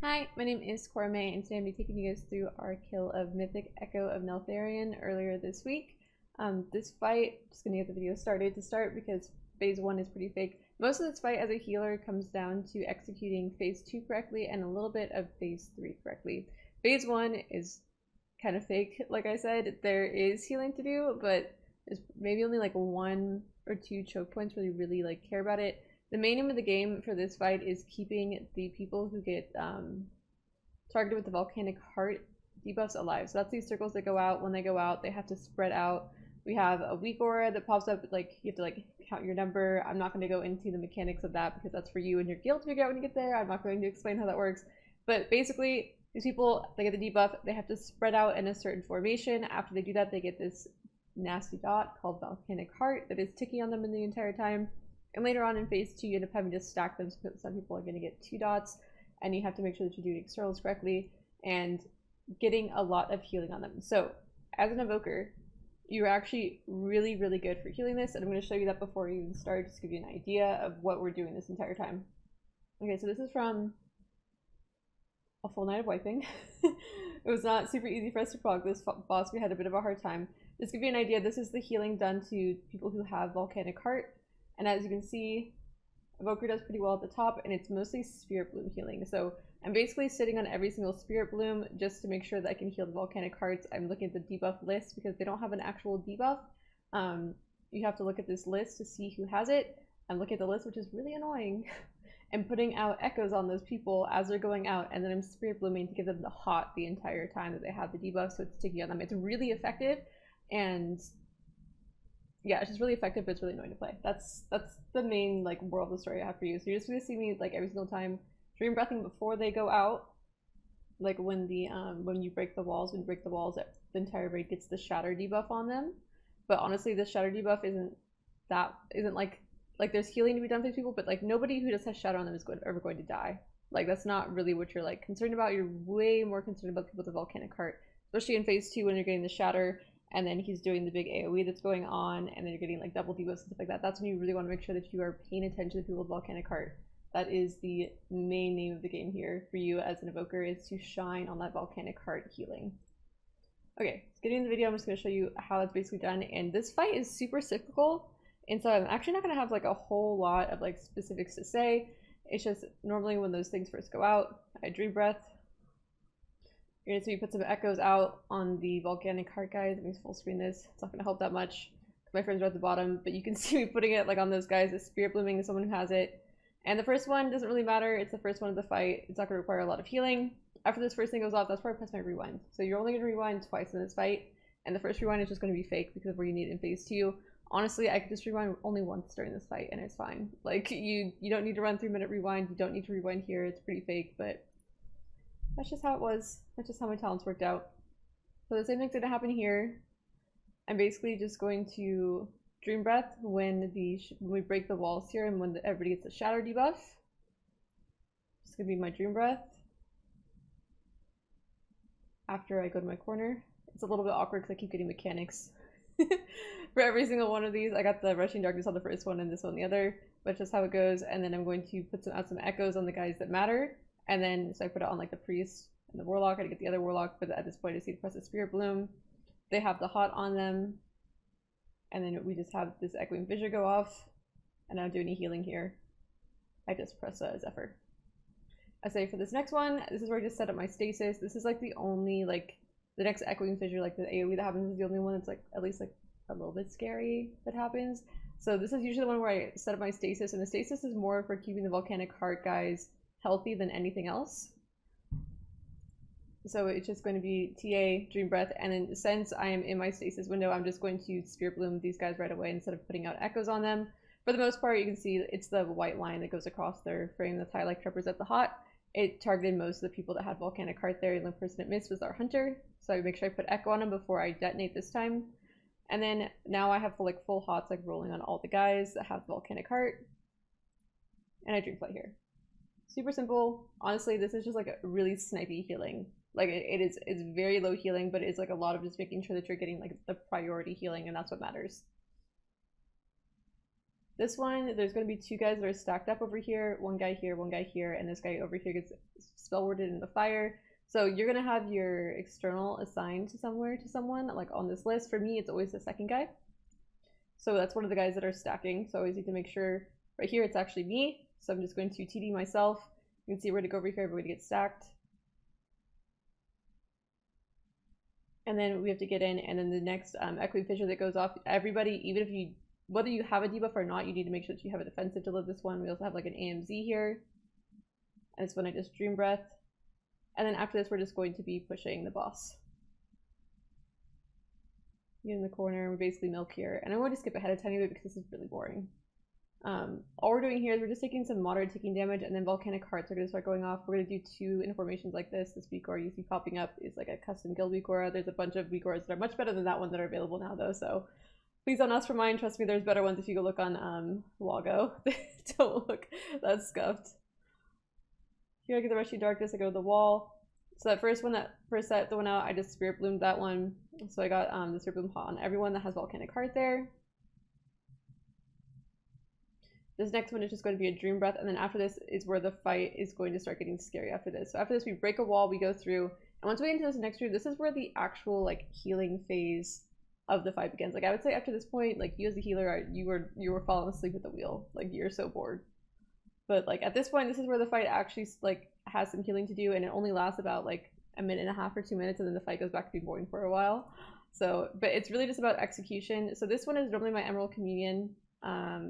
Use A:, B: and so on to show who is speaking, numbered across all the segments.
A: Hi, my name is Cora May, and today I'm going to be taking you guys through our kill of Mythic Echo of Neltharion earlier this week. This fight, just going to get the video started to start because phase 1 is pretty fake. Most of this fight as a healer comes down to executing phase 2 correctly and a little bit of phase 3 correctly. Phase 1 is kind of fake, like I said. There is healing to do, but there's maybe only like 1 or 2 choke points where you really care about it. The main aim of the game for this fight is keeping the people who get targeted with the volcanic heart debuffs alive. So that's these circles that go out. When they go out, they have to spread out. We have a weak aura that pops up, you have to count your number. I'm not going to go into the mechanics of that because that's for you and your guild to figure out when you get there. I'm not going to explain how that works. But basically, these people, they get the debuff, they have to spread out in a certain formation. After they do that, they get this nasty dot called volcanic heart that is ticking on them in the entire time. And later on in phase 2, you end up having to stack them, so some people are going to get 2 dots, and you have to make sure that you're doing externals correctly and getting a lot of healing on them. So, as an evoker, you're actually really, really good for healing this, and I'm going to show you that before we even start, just to give you an idea of what we're doing this entire time. Okay, so this is from a full night of wiping. It was not super easy for us to prog this boss. We had a bit of a hard time. Just to give you an idea, this is the healing done to people who have volcanic heart. And as you can see, Evoker does pretty well at the top, and it's mostly Spirit Bloom healing. So I'm basically sitting on every single Spirit Bloom just to make sure that I can heal the volcanic hearts. I'm looking at the debuff list because they don't have an actual debuff. You have to look at this list to see who has it. I'm looking at the list, which is really annoying, and putting out echoes on those people as they're going out, and then I'm Spirit Blooming to give them the hot the entire time that they have the debuff, so it's ticking on them. It's really effective, and yeah, it's just really effective, but it's really annoying to play. That's the main moral of the story I have for you. So you're just gonna see me every single time dream breathing before they go out. When you break the walls, the entire raid gets the shatter debuff on them. But honestly, the shatter debuff isn't there's healing to be done for these people, but nobody who just has shatter on them is ever going to die. That's not really what you're concerned about. You're way more concerned about people with the volcanic heart, especially in phase 2 when you're getting the shatter. And then he's doing the big AoE that's going on, and then you're getting double debuffs and stuff like that. That's when you really want to make sure that you are paying attention to people with volcanic heart. That is the main name of the game here for you as an evoker, is to shine on that volcanic heart healing. Okay, getting into the video, I'm just going to show you how it's basically done. And this fight is super cyclical, and so I'm actually not going to have a whole lot of specifics to say. It's just normally when those things first go out, I dream breath. You're going to see me put some echoes out on the volcanic heart guys. Let me full screen this. It's not going to help that much because my friends are at the bottom, but you can see me putting it on those guys. The Spirit Blooming is someone who has it. And the first one doesn't really matter. It's the first one of the fight. It's not going to require a lot of healing. After this first thing goes off, that's where I press my rewind. So you're only going to rewind twice in this fight. And the first rewind is just going to be fake because of where you need it in phase 2. Honestly, I could just rewind only once during this fight and it's fine. You don't need to run 3-minute rewind. You don't need to rewind here. It's pretty fake, but that's just how it was. That's just how my talents worked out. So the same thing's gonna happen here. I'm basically just going to dream breath when we break the walls here and when everybody gets the shatter debuff. It's gonna be my dream breath. After I go to my corner. It's a little bit awkward because I keep getting mechanics for every single one of these. I got the Rushing Darkness on the first one and this one on the other, but it's just how it goes. And then I'm going to put out some echoes on the guys that matter. And then, so I put it on the priest and the warlock. I get the other warlock, but at this point I just need to press the Spirit Bloom. They have the hot on them. And then we just have this echoing fissure go off. And I don't do any healing here. I just press Zephyr. I say for this next one, this is where I just set up my stasis. This is the only, the next echoing fissure, the AoE that happens is the only one that's at least a little bit scary that happens. So this is usually the one where I set up my stasis, and the stasis is more for keeping the volcanic heart guys healthy than anything else. So it's just going to be TA, dream breath, and then since I am in my stasis window, I'm just going to Spirit Bloom these guys right away instead of putting out echoes on them. For the most part, you can see it's the white line that goes across their frame that's highlighted to represent the hot. It targeted most of the people that had volcanic heart there, and the person it missed was our hunter. So I make sure I put echo on him before I detonate this time. And then now I have full hots rolling on all the guys that have volcanic heart. And I dream flight here. Super simple. Honestly, this is just a really snipey healing. It's very low healing, but it's a lot of just making sure that you're getting the priority healing, and that's what matters. This one, there's going to be two guys that are stacked up over here, one guy here, and this guy over here gets spell worded in the fire. So you're going to have your external assigned to somewhere to someone, like on this list. For me, it's always the second guy. So that's one of the guys that are stacking. So I always need to make sure right here it's actually me. So I'm just going to TD myself. You can see where to go over here, everybody gets stacked. And then we have to get in, and then the next echoing fissure that goes off, everybody, even if you, whether you have a debuff or not, you need to make sure that you have a defensive to live this one. We also have like an AMZ here. And it's when I just Dream Breath. And then after this, we're just going to be pushing the boss. Get in the corner, we basically milk here. And I'm going to skip ahead a tiny bit because this is really boring. All we're doing here is we're just taking some moderate ticking damage, and then volcanic hearts are going to start going off. We're going to do 2 in formations like this. This weak aura you see popping up is like a custom guild weak aura. There's a bunch of weak auras that are much better than that one that are available now though, so please don't ask for mine. Trust me, there's better ones if you go look on Logo. Don't look that scuffed. Here I get the Rushing Darkness, I go to the wall. So that first set the one out, I just Spirit Bloomed that one. So I got the Spirit Bloom on everyone that has volcanic heart there. This next one is just going to be a Dream Breath, and then after this is where the fight is going to start getting scary after this. So after this, we break a wall, we go through, and once we get into this next room, this is where the actual like healing phase of the fight begins. Like I would say after this point, like you as a healer, you were falling asleep at the wheel. Like you're so bored. But like at this point, this is where the fight actually like has some healing to do, and it only lasts about like a minute and a half or 2 minutes, and then the fight goes back to being boring for a while. So, but it's really just about execution. So this one is normally my Emerald Communion.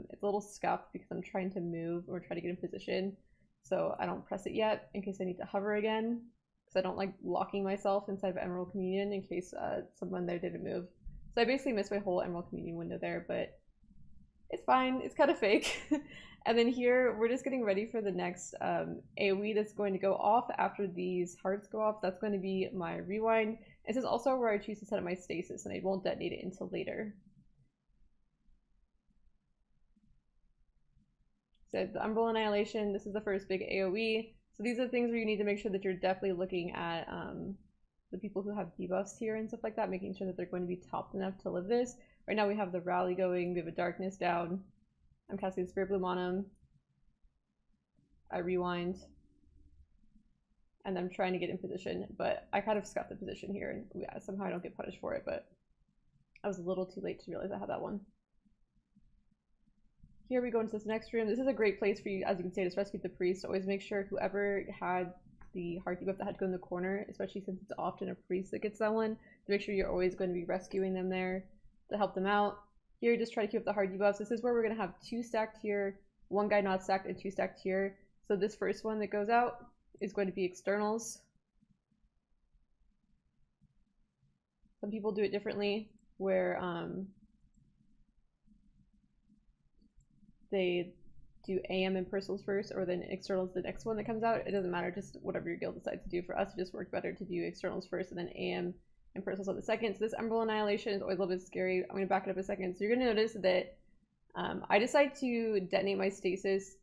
A: It's a little scuffed because I'm trying to move or try to get in position, so I don't press it yet in case I need to hover again, because I don't like locking myself inside of Emerald Communion in case someone there didn't move. So I basically missed my whole Emerald Communion window there, but it's fine, it's kind of fake. And then here we're just getting ready for the next AoE that's going to go off after these hearts go off. That's going to be my rewind. This is also where I choose to set up my stasis, and I won't detonate it until later. So the Umbral Annihilation, this is the first big AoE. So these are the things where you need to make sure that you're definitely looking at the people who have debuffs here and stuff like that, making sure that they're going to be topped enough to live this. Right now we have the Rally going, we have a Darkness down. I'm casting Spirit Bloom on him. I rewind. And I'm trying to get in position, but I kind of scuffed the position here, and yeah, somehow I don't get punished for it, but I was a little too late to realize I had that one. Here we go into this next room. This is a great place for you, as you can see, to rescue the priest. Always make sure whoever had the heart debuff that had to go in the corner, especially since it's often a priest that gets that one, to make sure you're always going to be rescuing them there to help them out. Here, just try to keep up the heart debuffs. This is where we're going to have 2 stacked here, 1 guy not stacked, and 2 stacked here. So this first one that goes out is going to be externals. Some people do it differently, where they do AM and personals first, or then externals the next one that comes out. It doesn't matter, just whatever your guild decides to do. For us, it just worked better to do externals first and then AM and personals on the second. So this Umbral Annihilation is always a little bit scary. I'm going to back it up a second. So you're going to notice that I decide to detonate my stasis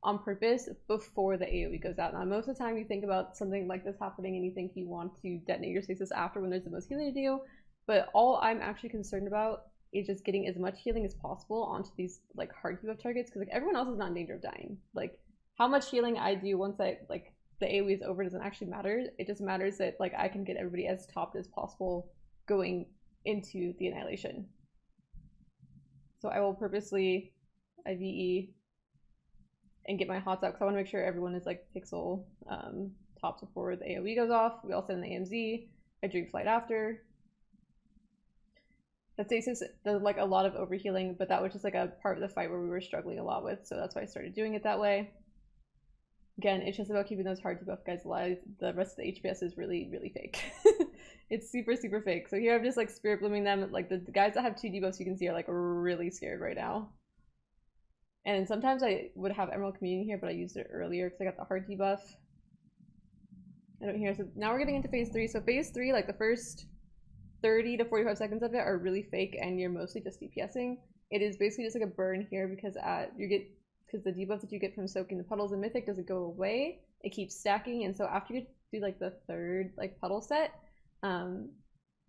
A: on purpose before the AoE goes out. Now, most of the time you think about something like this happening and you think you want to detonate your stasis after when there's the most healing to do, but all I'm actually concerned about is just getting as much healing as possible onto these like hard debuff targets, because like everyone else is not in danger of dying. Like how much healing I do once I like the AoE is over doesn't actually matter. It just matters that like I can get everybody as topped as possible going into the annihilation. So I will purposely IVE and get my hots out because I want to make sure everyone is like pixel topped before the AoE goes off. We all send the AMZ. I Dream Flight after. That Stasis does like a lot of overhealing, but that was just like a part of the fight where we were struggling a lot with, so that's why I started doing it that way. Again, it's just about keeping those hard to buff guys alive. The rest of the HPS is really, really fake. It's super, super fake. So here I'm just like Spirit Blooming them. Like the guys that have 2 debuffs you can see are like really scared right now. And sometimes I would have Emerald Communion here, but I used it earlier because I got the hard debuff. I don't hear. So now we're getting into phase 3. So phase 3, like the first 30 to 45 seconds of it are really fake, and you're mostly just DPSing. It is basically just like a burn here because because the debuff that you get from soaking the puddles in Mythic doesn't go away. It keeps stacking, and so after you do like the 3rd like puddle set,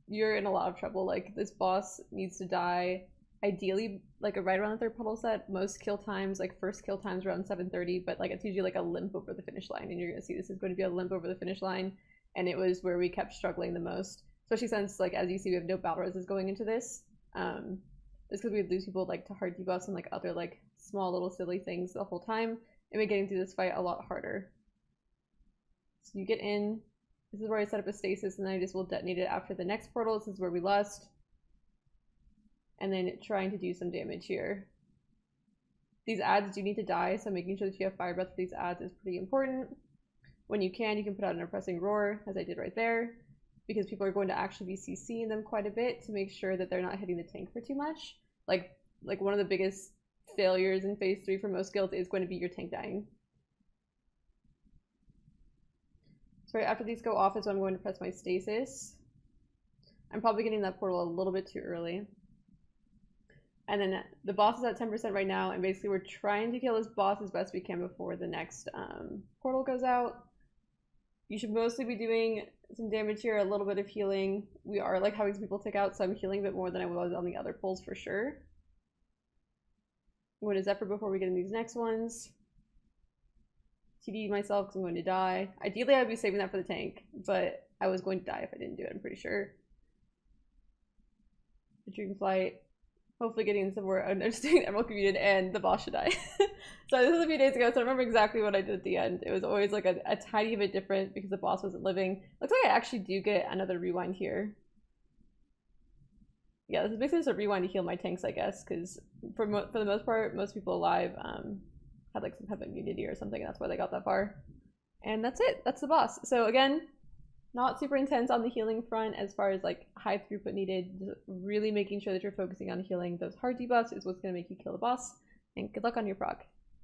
A: you're in a lot of trouble. Like this boss needs to die ideally like right around the third puddle set. Most kill times, like first kill times around 7:30, but like it's usually like a limp over the finish line, and you're gonna see this is going to be a limp over the finish line, and it was where we kept struggling the most, especially since, like, as you see, we have no battle reses going into this. Just because we would lose people like to hard debuffs and like other like small little silly things the whole time, it made getting through this fight a lot harder. So you get in. This is where I set up a stasis, and then I just will detonate it after the next portal. This is where we lost. And then trying to do some damage here. These ads do need to die, so making sure that you have fire breath for these ads is pretty important. When you can put out an oppressing roar, as I did right there, because people are going to actually be CCing them quite a bit to make sure that they're not hitting the tank for too much. Like one of the biggest failures in phase 3 for most guilds is going to be your tank dying. So right after these go off is when I'm going to press my stasis. I'm probably getting that portal a little bit too early. And then the boss is at 10% right now, and basically we're trying to kill this boss as best we can before the next portal goes out. You should mostly be doing some damage here, a little bit of healing. We are like having some people tick out, so I'm healing a bit more than I was on the other pulls for sure. I'm going to Zephyr before we get in these next ones. TD myself because I'm going to die. Ideally I'd be saving that for the tank, but I was going to die if I didn't do it, I'm pretty sure. The Dream Flight. Hopefully getting somewhere understanding Emerald Communion, and the boss should die. So this was a few days ago, so I remember exactly what I did at the end. It was always like a tiny bit different because the boss wasn't living. Looks like I actually do get another rewind here. Yeah, this is basically just a rewind to heal my tanks, I guess, because for the most part, most people alive had like some kind of immunity or something, and that's why they got that far. And that's it. That's the boss. So again, not super intense on the healing front as far as like high throughput needed. Just really making sure that you're focusing on healing those hard debuffs is what's going to make you kill the boss. And good luck on your proc.